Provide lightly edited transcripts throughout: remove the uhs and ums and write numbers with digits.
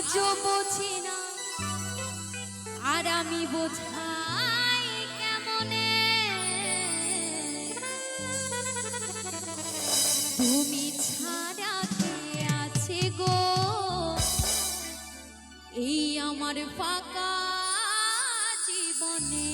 আজও বোঝি না আর আমি বোঝাই কেমনে তুমি ছাড়া কে আছে গো এই আমার ফাঁকা জীবনে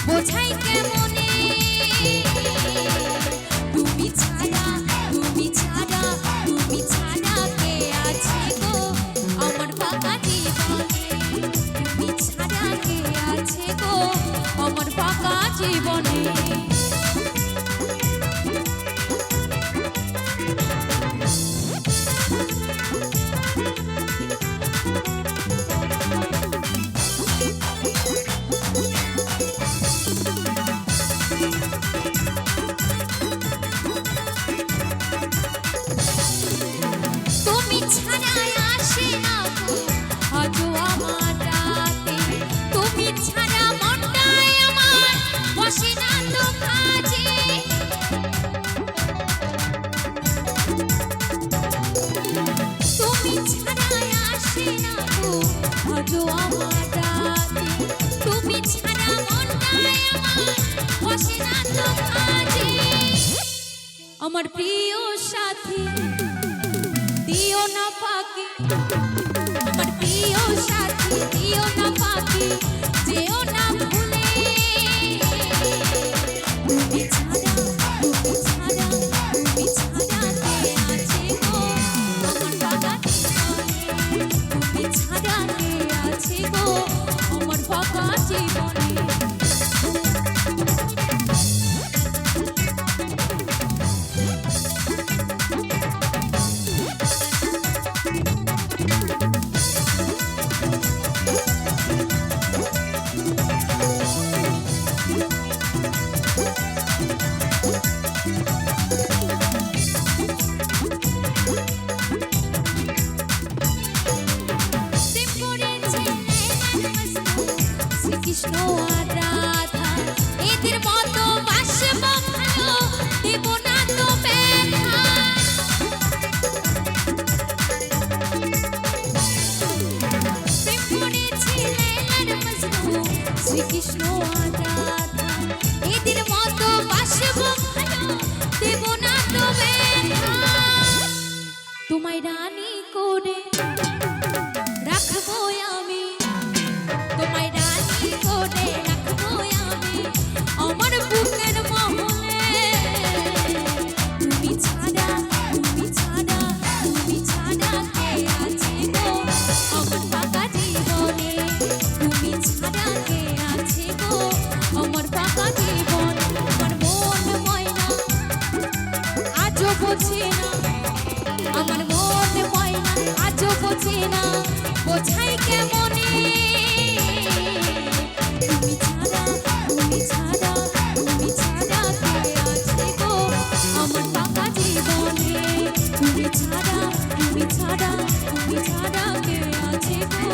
বোঝাই কেমনে তুমি ছাড়া তুমি ছাড়া তুমি ছাড়া কে আছে গো আমার ফাঁকা জীবনে তুমি ছাড়া কে আছে গো আমার ফাঁকা জীবনে আমার প্রিয় সাথী দিও না ফাঁকি আমার প্রিয় সাথী দিও না ফাঁকি যেও না ভুলে তুমি ছাড়া তুমি ছাড়া তুমি ছাড়া কে আছে গো আমার ফাঁকা জীবনে তুমি ছাড়া কে আছে গো আমার ফাঁকা জীবনে কৃষ্ণ আর রাধা এদের মতো বাসব ভালো দেব না তো ব্যথা প্রেম করেছিলেন মজনু শ্রীকৃষ্ণ আর রাধা এদের মতো বাসব ভালো দেব না তো ব্যথা তোমায় রানী করে রাখবো আমি তোমায় রানী করে রাখবো আমি আমার বুকের মহলে তুমি ছাড়া তুমি ছাড়া তুমি ছাড়া কে আছে গো আমার ফাঁকা জীবনে তুমি ছাড়া কে আছে গো আমার ফাঁকা জীবন আমার মন ময়না আজও বোঝে না আমার মন ময়না আজও বোঝে না বোঝাই কেমনে তুমি ছাড়া তুমি ছাড়া তুমি ছাড়া কে আছে গো আমার ফাঁকা জীবনে তুমি ছাড়া তুমি ছাড়া তুমি ছাড়া কে আছে গো